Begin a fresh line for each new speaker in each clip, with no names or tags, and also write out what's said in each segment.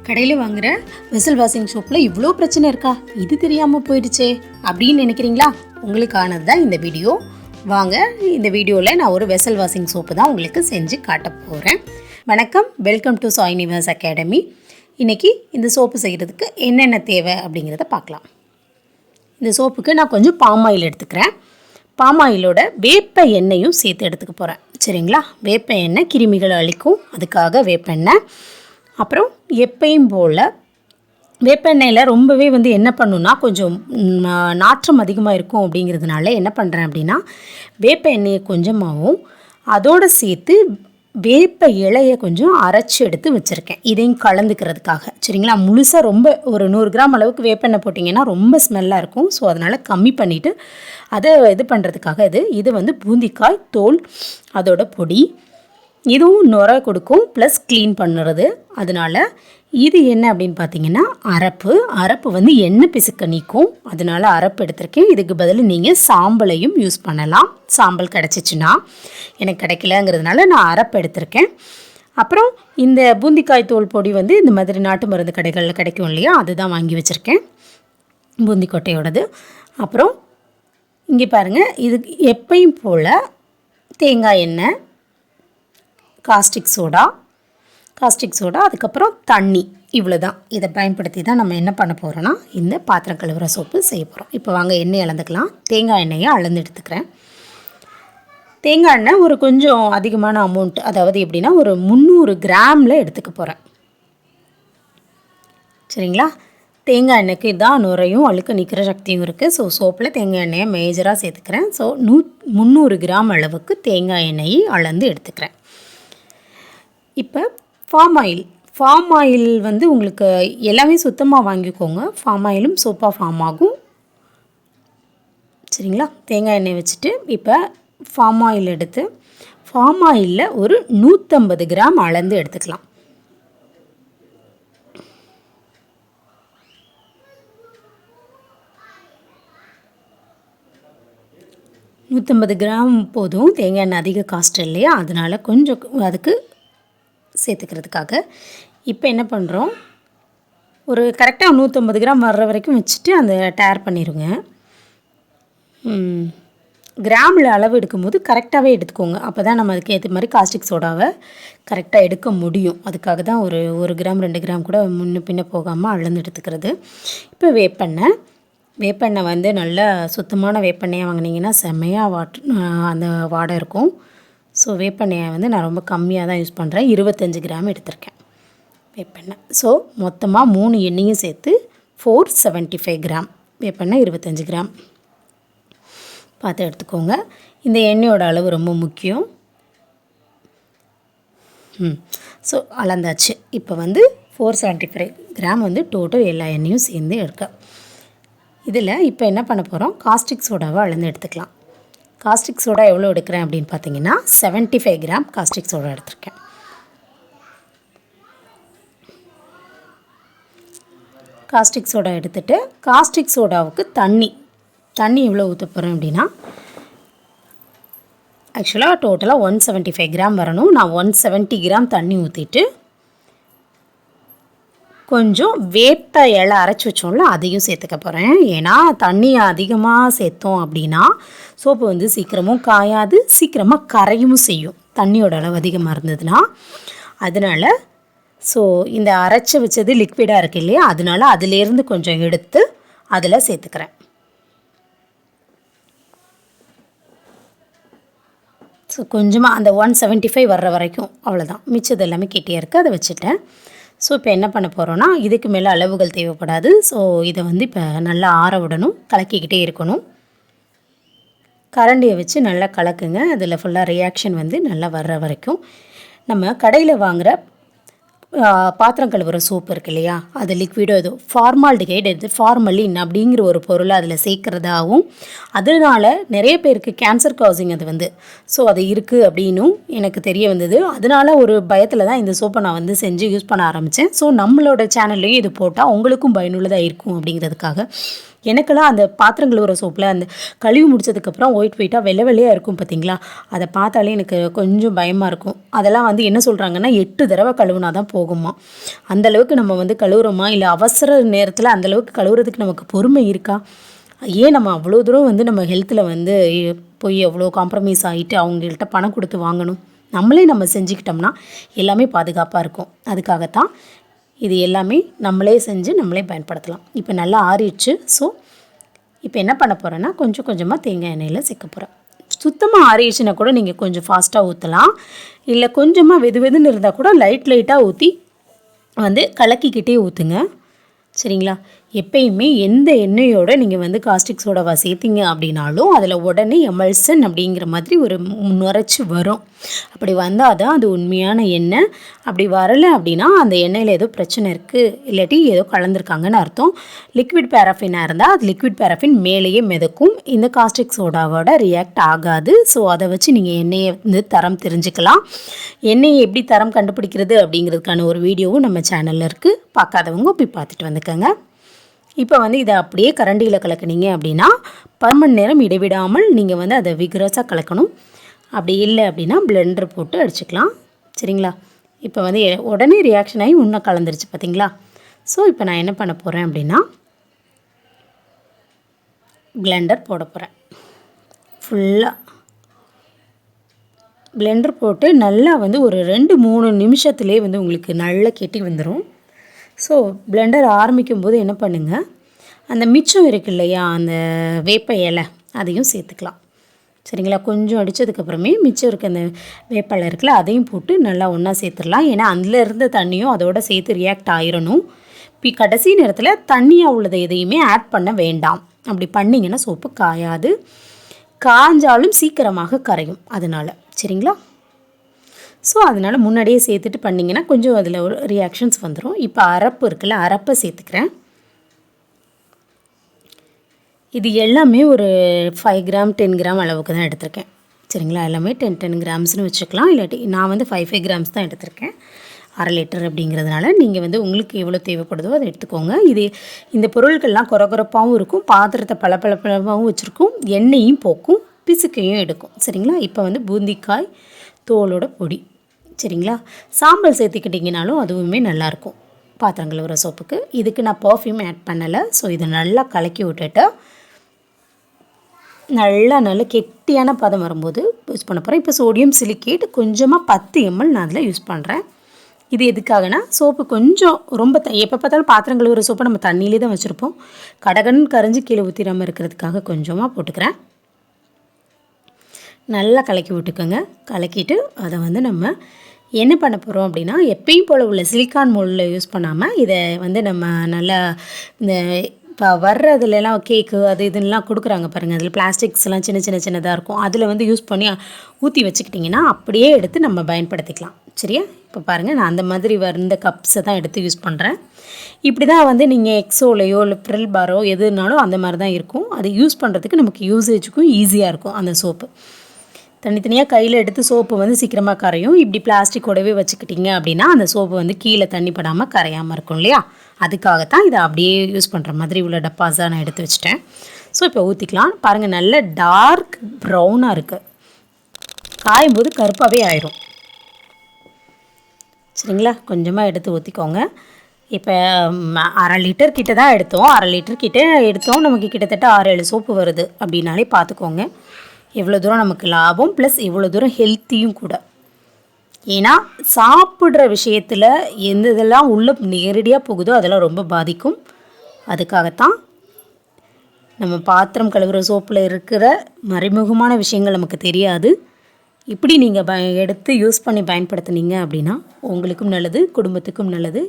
கடையில் வாங்குகிற vessel washing சோப்பில் இவ்வளோ பிரச்சனை இருக்கா, இது தெரியாமல் போயிடுச்சே அப்படின்னு நினைக்கிறீங்களா? உங்களுக்கானது தான் இந்த வீடியோ. வாங்க, இந்த வீடியோவில் நான் ஒரு வெசல் வாஷிங் சோப்பு தான் உங்களுக்கு செஞ்சு காட்ட போகிறேன். வணக்கம், வெல்கம் டு சாய்னிவர்ஸ் அகாடமி. இன்றைக்கி இந்த சோப்பு செய்கிறதுக்கு என்னென்ன தேவை அப்படிங்கிறத பார்க்கலாம். இந்த சோப்புக்கு நான் கொஞ்சம் பாம் ஆயில் எடுத்துக்கிறேன். பாம் ஆயிலோட வேப்ப எண்ணெயும் சேர்த்து எடுத்துக்க போகிறேன். சரிங்களா? வேப்ப எண்ணெய் கிருமிகளை அழிக்கும், அதுக்காக வேப்பெண்ணெய். அப்புறம் எப்பயும் போல் வேப்பெண்ணெயில் ரொம்பவே என்ன பண்ணுன்னா கொஞ்சம் நாற்றம் அதிகமாக இருக்கும். அப்படிங்கிறதுனால என்ன பண்ணுறேன் அப்படின்னா, வேப்ப எண்ணெயை கொஞ்சமாகவும் அதோடு சேர்த்து வேப்ப இலையை கொஞ்சம் அரைச்சி எடுத்து வச்சுருக்கேன், இதையும் கலந்துக்கிறதுக்காக. சரிங்களா? முழுசாக ரொம்ப ஒரு 100 கிராம் அளவுக்கு வேப்பெண்ணெய் போட்டிங்கன்னா ரொம்ப ஸ்மெல்லாக இருக்கும். ஸோ அதனால் கம்மி பண்ணிவிட்டு அதை இது பண்ணுறதுக்காக இது பூந்திக்காய் தோல், அதோட பொடி. இதுவும் நுரை கொடுக்கும், ப்ளஸ் க்ளீன் பண்ணுறது. அதனால் இது என்ன அப்படின்னு பார்த்தீங்கன்னா அரப்பு எண்ணெய் பிசுக்க நீக்கும். அதனால் அரப்பு எடுத்திருக்கேன். இதுக்கு பதில் நீங்கள் சாம்பலையும் யூஸ் பண்ணலாம், சாம்பல் கிடச்சிச்சின்னா. எனக்கு கிடைக்கலங்கிறதுனால நான் அரப்பு எடுத்திருக்கேன். அப்புறம் இந்த பூந்திக்காய் தோல் பொடி இந்த மாதிரி நாட்டு மருந்து கடைகளில் கிடைக்கும் இல்லையா, அதுதான் வாங்கி வச்சுருக்கேன், பூந்திக்கொட்டையோடது. அப்புறம் இங்கே பாருங்கள், இது எப்பயும் போல் தேங்காய் எண்ணெய், காஸ்டிக் சோடா, அதுக்கப்புறம் தண்ணி, இவ்வளோ தான். இதை பயன்படுத்தி தான் நம்ம என்ன பண்ண போகிறோன்னா இந்த பாத்திரம் கழுவுற சோப்பு செய்ய போகிறோம். இப்போ வாங்க எண்ணெய் அளந்துக்கலாம். தேங்காய் எண்ணெயை அளந்து எடுத்துக்கிறேன். தேங்காய் எண்ணெய் ஒரு கொஞ்சம் அதிகமான அமௌண்ட், அதாவது எப்படின்னா ஒரு 300 கிராமில் எடுத்துக்க போகிறேன். சரிங்களா? தேங்காய் எண்ணெய்க்கு தான் நுரையும் அழுக்க நிற்கிற சக்தியும் இருக்குது. ஸோ சோப்பில் தேங்காய் எண்ணெயை மேஜராக சேர்த்துக்கிறேன். ஸோ 300 கிராம் அளவுக்கு தேங்காய் எண்ணெயை அளந்து எடுத்துக்கிறேன். இப்போ ஃபார்ம் ஆயில் உங்களுக்கு எல்லாமே சுத்தமாக வாங்கிக்கோங்க. ஃபார்ம் ஆயிலும் சோப்பாக ஃபார்ம் ஆகும். சரிங்களா? தேங்காய் எண்ணெய் வச்சுட்டு இப்போ ஃபார்ம் ஆயில் எடுத்து ஃபார்ம் ஆயிலில் ஒரு 150 கிராம் அளந்து எடுத்துக்கலாம். $150 கிராம் போதும். தேங்காய் எண்ணெய் அதிக காஸ்ட் இல்லையா, அதனால் கொஞ்சம் அதுக்கு சேர்த்துக்கிறதுக்காக இப்போ என்ன பண்ணுறோம், ஒரு கரெக்டாக 150 கிராம் வர்ற வரைக்கும் வச்சுட்டு அந்த டேர் பண்ணிடுங்க. கிராமில் அளவு எடுக்கும்போது கரெக்டாகவே எடுத்துக்கோங்க. அப்போ தான் நம்ம அதுக்கு ஏற்ற மாதிரி காஸ்டிக் சோடாவை கரெக்டாக எடுக்க முடியும். அதுக்காக தான் ஒரு 1 கிராம் 2 கிராம் கூட முன்ன பின்ன போகாமல் அளந்து எடுத்துக்கிறது. இப்போ வேப்பெண்ணெய் நல்ல சுத்தமான வேப்பெண்ணெயாக வாங்கினீங்கன்னா செம்மையாக அந்த வாடை இருக்கும். ஸோ வேப்பெண்ணெயை நான் ரொம்ப கம்மியாக தான் யூஸ் பண்ணுறேன். 25 கிராம் எடுத்திருக்கேன் வேப்பெண்ணெய். ஸோ மொத்தமாக 3 எண்ணெயும் சேர்த்து 475 கிராம் வேப்பெண்ணெய், 25 கிராம் பார்த்து எடுத்துக்கோங்க. இந்த எண்ணெயோட அளவு ரொம்ப முக்கியம். ஸோ அளந்தாச்சு. இப்போ 475 கிராம் டோட்டல் எல்லா எண்ணெயும் சேர்ந்து எடுக்க. இதில் இப்போ என்ன பண்ண போகிறோம், காஸ்டிக் சோடாவை அளந்து எடுத்துக்கலாம். காஸ்டிக் சோடா எவ்வளோ எடுக்கிறேன் அப்படின்னு பார்த்தீங்கன்னா 75 கிராம் காஸ்டிக் சோடா எடுத்திருக்கேன். காஸ்டிக் சோடா எடுத்துகிட்டு காஸ்டிக் சோடாவுக்கு தண்ணி எவ்வளோ ஊற்ற போகிறேன் அப்படின்னா, ஆக்சுவலாக டோட்டலாக 175 கிராம் வரணும். நான் 170 கிராம் தண்ணி ஊற்றிட்டு கொஞ்சம் வேப்ப இலை அரைச்சி வச்சோம்ல, அதையும் சேர்த்துக்க போகிறேன். ஏன்னா தண்ணி அதிகமாக சேர்த்தோம் அப்படின்னா சோப்பு சீக்கிரமும் காயாது, சீக்கிரமாக கரையும் செய்யும், தண்ணியோட அளவு அதிகமாக இருந்ததுன்னா. அதனால் ஸோ இந்த அரைச்சி வச்சது லிக்விடாக இருக்குது இல்லையா, அதனால் அதிலேருந்து கொஞ்சம் எடுத்து அதில் சேர்த்துக்கிறேன். ஸோ கொஞ்சமாக அந்த 175 வர்ற வரைக்கும், அவ்வளோதான். மிச்சது எல்லாமே கெட்டியாக இருக்குது, அதை வச்சுட்டேன். ஸோ இப்போ என்ன பண்ண போகிறோன்னா, இதுக்கு மேலே அளவுகள் தேவைப்படாது. ஸோ இதை இப்போ நல்லா ஆற விடணும், கலக்கிக்கிட்டே இருக்கணும். கரண்டியை வச்சு நல்லா கலக்குங்க. அதில் ஃபுல்லாக ரியாக்ஷன் நல்லா வர்ற வரைக்கும். நம்ம கடையில் வாங்குகிற பாத்திரம் கழுவுற சோப்பு இருக்கு இல்லையா, அது லிக்விடோ ஏதோ ஃபார்மால்டிகைடு ஃபார்மலின் அப்படிங்கிற ஒரு பொருளை அதில் சேர்க்குறதாகவும், அதனால் நிறைய பேருக்கு கேன்சர் காசிங் அது ஸோ அது இருக்குது அப்படின்னும் எனக்கு தெரிய வந்தது. அதனால் ஒரு பயத்தில் தான் இந்த சோப்பை நான் செஞ்சு யூஸ் பண்ண ஆரம்பித்தேன். ஸோ நம்மளோட சேனல்லையும் இது போட்டால் உங்களுக்கும் பயனுள்ளதாக இருக்கும் அப்படிங்கிறதுக்காக எனக்கெல்லாம் அந்த பாத்திரம் கழுவுற சோப்பில் அந்த கழுவி முடிச்சதுக்கப்புறம் ஒயிட்டாக வெள்ளையாக இருக்கும் பார்த்தீங்களா, அதை பார்த்தாலே எனக்கு கொஞ்சம் பயமாக இருக்கும். அதெல்லாம் வந்து என்ன சொல்கிறாங்கன்னா 8 தடவை கழுவுனா தான் போகுமா. அந்தளவுக்கு நம்ம வந்து கழுவுறோமா, இல்லை அவசர நேரத்தில் அந்தளவுக்கு கழுவுறதுக்கு நமக்கு பொறுமை இருக்கா? ஏன் நம்ம அவ்வளோ தூரம் வந்து நம்ம ஹெல்த்தில் வந்து போய் எவ்வளோ காம்ப்ரமைஸ் ஆகிட்டு அவங்கள்ட்ட பணம் கொடுத்து வாங்கணும்? நம்மளே நம்ம செஞ்சுக்கிட்டோம்னா எல்லாமே பாதுகாப்பாக இருக்கும். அதுக்காகத்தான் இது எல்லாமே நம்மளே செஞ்சு நம்மளே பயன்படுத்தலாம். இப்போ நல்லா ஆறிடுச்சு. ஸோ இப்போ என்ன பண்ண போகிறேன்னா கொஞ்சம் கொஞ்சமாக தேங்காய் எண்ணெயில் சேர்க்க போகிறேன். சுத்தமாக ஆறிடுச்சுன்னா கூட நீங்கள் கொஞ்சம் ஃபாஸ்ட்டாக ஊற்றலாம், இல்லை கொஞ்சமாக வெதுன்னு இருந்தால் கூட லைட்டாக ஊற்றி வந்து கலக்கிக்கிட்டே ஊற்றுங்க. சரிங்களா? எப்பயுமே எந்த எண்ணெயோடு நீங்கள் வந்து காஸ்டிக் சோடாவை சேர்த்திங்க அப்படின்னாலும் அதில் உடனே எமல்சன் அப்படிங்கிற மாதிரி ஒரு நுரைச்சி வரும். அப்படி வந்தால் தான் அது உண்மையான எண்ணெய். அப்படி வரலை அப்படின்னா அந்த எண்ணெயில் ஏதோ பிரச்சனை இருக்குது, இல்லாட்டி ஏதோ கலந்துருக்காங்கன்னு அர்த்தம். லிக்விட் பேராஃபினாக இருந்தால் அது லிக்விட் பேராஃபின் மேலேயே மிதக்கும், இந்த காஸ்டிக் சோடாவோட ரியாக்ட் ஆகாது. ஸோ அதை வச்சு நீங்கள் எண்ணெயை வந்து தரம் தெரிஞ்சுக்கலாம். எண்ணெயை எப்படி தரம் கண்டுபிடிக்கிறது அப்படிங்கிறதுக்கான ஒரு வீடியோவும் நம்ம சேனலில் இருக்குது. பார்க்காதவங்க போய் பார்த்துட்டு வந்துக்கோங்க. இப்போ வந்து இதை அப்படியே கரண்டியில் கலக்குனீங்க அப்படின்னா 10 மணி நேரம் இடைவிடாமல் நீங்கள் வந்து அதை விக்ரஸாக கலக்கணும். அப்படி இல்லை அப்படின்னா பிளெண்டர் போட்டு அடிச்சுக்கலாம். சரிங்களா? இப்போ வந்து உடனே ரியாக்ஷன் ஆகி இன்னும் கலந்துருச்சு பார்த்தீங்களா? ஸோ இப்போ நான் என்ன பண்ண போகிறேன் அப்படின்னா பிளெண்டர் போட போகிறேன். ஃபுல்லாக பிளெண்டர் போட்டு நல்லா வந்து ஒரு 2-3 நிமிஷத்துலேயே வந்து உங்களுக்கு நல்லா கெட்டி வந்துடும். ஸோ பிளெண்டர் ஆரம்பிக்கும் போது என்ன பண்ணுங்கள், அந்த மிச்சம் இருக்குது இல்லையா, அந்த வேப்ப இலை அதையும் சேர்த்துக்கலாம். சரிங்களா? கொஞ்சம் அடித்ததுக்கப்புறமே மிச்சம் இருக்க அந்த வேப்பலை இருக்குல்ல, அதையும் போட்டு நல்லா ஒன்றா சேர்த்துடலாம். ஏன்னா அதில் இருந்த தண்ணியும் அதோட சேர்த்து ரியாக்ட் ஆகிடணும். இப்போ கடைசி நேரத்தில் தண்ணியாக உள்ளதை எதையுமே ஆட் பண்ண வேண்டாம். அப்படி பண்ணிங்கன்னா சோப்பு காயாது, காஞ்சாலும் சீக்கிரமாக கரையும் அதனால். சரிங்களா? ஸோ அதனால் முன்னாடியே சேர்த்துட்டு பண்ணிங்கன்னா கொஞ்சம் அதில் ஒரு ரியாக்ஷன்ஸ் வந்துடும். இப்போ அரப்பு இருக்குல்ல, அரப்பை சேர்த்துக்கிறேன். இது எல்லாமே ஒரு 5 கிராம் 10 கிராம் அளவுக்கு தான் எடுத்திருக்கேன். சரிங்களா? எல்லாமே 10 கிராம்ஸ்னு வச்சுக்கலாம். இல்லாட்டி நான் வந்து 5 கிராம்ஸ் தான் எடுத்திருக்கேன். 1/2 லிட்டர் அப்படிங்கிறதுனால நீங்கள் வந்து உங்களுக்கு எவ்வளோ தேவைப்படுதோ அதை எடுத்துக்கோங்க. இது இந்த பொருட்கள்லாம் குறகுறப்பாகவும் இருக்கும், பாத்திரத்தை பளபளப்பாகவும் வச்சுருக்கும், எண்ணெயும் போக்கும், பிசுக்கையும் எடுக்கும். சரிங்களா? இப்போ வந்து பூந்திக்காய் தோலோட பொடி. சரிங்களா? சாம்பல் சேர்த்துக்கிட்டிங்கனாலும் அதுவுமே நல்லாயிருக்கும் பாத்திரம் கழுவுற சோப்புக்கு. இதுக்கு நான் பர்ஃப்யூம் ஆட் பண்ணலை. ஸோ இதை நல்லா கலக்கி விட்டுட்டு நல்லா கெட்டியான பதம் வரும்போது யூஸ் பண்ண போகிறேன். இப்போ சோடியம் சிலிக்கேட் கொஞ்சமாக 10 ml நான் அதில் யூஸ் பண்ணுறேன். இது எதுக்காகனா சோப்பு கொஞ்சம் ரொம்ப எப்போ பார்த்தாலும் பாத்திரம் கழுவுற சோப்பை நம்ம தண்ணியிலே தான் வச்சுருப்போம், கடகன் கரைஞ்சி கீழே ஊற்றிடாமல் இருக்கிறதுக்காக கொஞ்சமாக போட்டுக்கிறேன். நல்லா கலக்கி விட்டுக்கோங்க. கலக்கிட்டு அதை வந்து நம்ம என்ன பண்ண போகிறோம் அப்படின்னா எப்பயும் போல் உள்ள சிலிக்கான் மோல்டில் யூஸ் பண்ணாமல் இதை வந்து நம்ம நல்லா இந்த இப்போ வர்றதுலலாம் கேக்கு அது இதுலாம் கொடுக்குறாங்க பாருங்கள், அதில் பிளாஸ்டிக்ஸ்லாம் சின்னதாக இருக்கும், அதில் வந்து யூஸ் பண்ணி ஊற்றி வச்சுக்கிட்டிங்கன்னா அப்படியே எடுத்து நம்ம பயன்படுத்திக்கலாம். சரியா? இப்போ பாருங்கள், நான் அந்த மாதிரி வந்த கப்ஸை தான் எடுத்து யூஸ் பண்ணுறேன். இப்படி தான் வந்து நீங்கள் எக்ஸோலையோ இல்லை ப்ரில் பாரோ எதுனாலும் அந்த மாதிரி தான் இருக்கும். அது யூஸ் பண்ணுறதுக்கு நமக்கு யூசேஜுக்கும் ஈஸியாக இருக்கும். அந்த சோப்பு தனித்தனியாக கையில் எடுத்து சோப்பு வந்து சீக்கிரமாக கரையும். இப்படி பிளாஸ்டிக்கோடவே வச்சுக்கிட்டிங்க அப்படின்னா அந்த சோப்பு வந்து கீழே தண்ணி படாமல் கரையாமல் இருக்கும் இல்லையா? அதுக்காகத்தான் இதை அப்படியே யூஸ் பண்ணுற மாதிரி உள்ள டப்பாஸாக நான் எடுத்து வச்சுட்டேன். ஸோ இப்போ ஊற்றிக்கலாம். பாருங்கள், நல்ல டார்க் ப்ரௌனாக இருக்குது, காயும்போது கருப்பாகவே ஆயிரும். சரிங்களா? கொஞ்சமாக எடுத்து ஊற்றிக்கோங்க. இப்போ 1/2 லிட்டர் கிட்ட தான் எடுத்தோம். 1/2 லிட்டர் கிட்ட எடுத்தோம், நமக்கு கிட்டத்தட்ட 6-7 சோப்பு வருது அப்படின்னாலே பார்த்துக்கோங்க எவ்வளோ தூரம் நமக்கு லாபம், ப்ளஸ் எவ்வளோ தூரம் ஹெல்த்தியும் கூட. ஏன்னா சாப்பிட்ற விஷயத்தில் எந்த இதெல்லாம் உள்ளே நேரடியாக போகுதோ அதெல்லாம் ரொம்ப பாதிக்கும். அதுக்காகத்தான் நம்ம பாத்திரம் கழுவுற சோப்பில் இருக்கிற மறைமுகமான விஷயங்கள் நமக்கு தெரியாது. இப்படி நீங்கள் எடுத்து யூஸ் பண்ணி பயன்படுத்துனீங்க அப்படின்னா உங்களுக்கும் நல்லது, குடும்பத்துக்கும் நல்லது.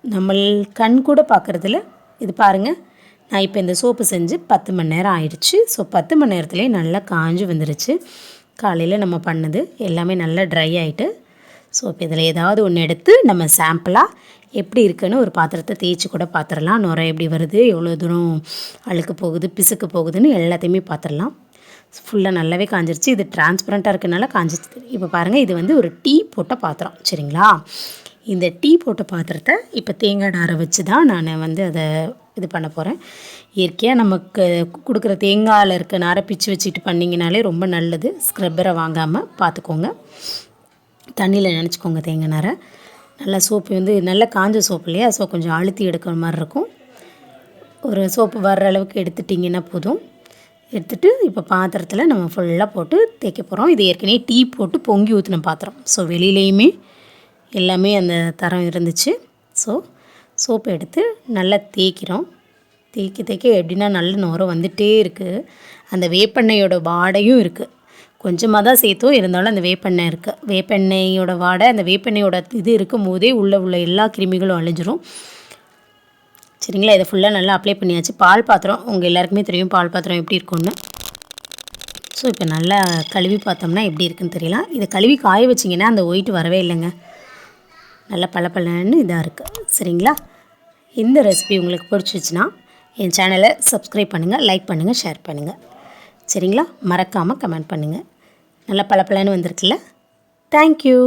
நம்ம கண் கூட பார்க்குறதில்ல. இது பாருங்கள், நான் இப்போ இந்த சோப்பு செஞ்சு 10 மணி நேரம் ஆயிடுச்சு. ஸோ 10 மணி நேரத்துலேயே நல்லா காஞ்சு வந்துருச்சு. காலையில் நம்ம பண்ணது எல்லாமே நல்லா ட்ரை ஆகிட்டு. ஸோ இப்போ இதில் ஏதாவது ஒன்று எடுத்து நம்ம சாம்பிளாக எப்படி இருக்குன்னு ஒரு பாத்திரத்தை தேய்ச்சி கூட பார்த்துடலாம். நுரை எப்படி வருது, எவ்வளோ தூரம் அழுக்கு போகுது, பிசுக்கு போகுதுன்னு எல்லாத்தையுமே பார்த்துடலாம். ஃபுல்லாக நல்லாவே காஞ்சிருச்சு. இது டிரான்ஸ்பரண்ட்டாக இருக்கனால காஞ்சிச்சு. இப்போ பாருங்கள், இது வந்து ஒரு டீ போட்ட பாத்திரம். சரிங்களா? இந்த டீ போட்ட பாத்திரத்தை இப்போ தேங்காய் நாரை வச்சு தான் நான் வந்து அதை இது பண்ண போகிறேன். இயற்கையாக நமக்கு கொடுக்குற தேங்காயில் இருக்க நாரை பிச்சு வச்சுட்டு பண்ணிங்கனாலே ரொம்ப நல்லது. ஸ்க்ரப்பரை வாங்காமல் பார்த்துக்கோங்க. தண்ணியில் நினச்சிக்கோங்க தேங்காய் நாரை. நல்லா சோப்பு வந்து நல்லா காஞ்ச சோப்பு இல்லையா, ஸோ கொஞ்சம் அழுத்தி எடுக்கிற மாதிரி இருக்கும். ஒரு சோப்பு வர்ற அளவுக்கு எடுத்துட்டிங்கன்னா போதும். எடுத்துகிட்டு இப்போ பாத்திரத்தில் நம்ம ஃபுல்லாக போட்டு தேய்க்க போகிறோம். இது ஏற்கனவே டீ போட்டு பொங்கி ஊற்றின பாத்திரம். ஸோ வெளியிலையுமே எல்லாமே அந்த தரம் இருந்துச்சு. ஸோ சோப்பை எடுத்து நல்லா தேய்க்கிறோம். தேய்க்க எப்படின்னா நல்ல நுரம் வந்துகிட்டே இருக்குது. அந்த வேப்பெண்ணெயோட வாடையும் இருக்குது. கொஞ்சமாக தான் சேர்த்தோம், இருந்தாலும் அந்த வேப்பெண்ணெய் இருக்குது. வேப்பெண்ணெயோட வாடை, அந்த வேப்பெண்ணெயோட இது இருக்கும் போதே உள்ள எல்லா கிருமிகளும் அழிஞ்சிரும். சரிங்களா? இதை ஃபுல்லாக நல்லா அப்ளை பண்ணியாச்சு. பால் பாத்திரம் உங்கள் எல்லாருக்குமே தெரியும் பால் பாத்திரம் எப்படி இருக்கும்னு. ஸோ இப்போ நல்லா கழுவி பார்த்தோம்னா எப்படி இருக்குன்னு தெரியலாம். இதை கழுவி காய வச்சிங்கன்னா அந்த ஒயிட் வரவே இல்லைங்க. நல்லா பளபளன்னு இதாக இருக்குது. சரிங்களா? இந்த ரெசிபி உங்களுக்கு பிடிச்சிச்சின்னா என் சேனலை சப்ஸ்கிரைப் பண்ணுங்கள், லைக் பண்ணுங்கள், ஷேர் பண்ணுங்கள். சரிங்களா? மறக்காமல் கமெண்ட் பண்ணுங்கள். நல்லா பளபளன்னு வந்திருக்குல்ல. தேங்க்யூ.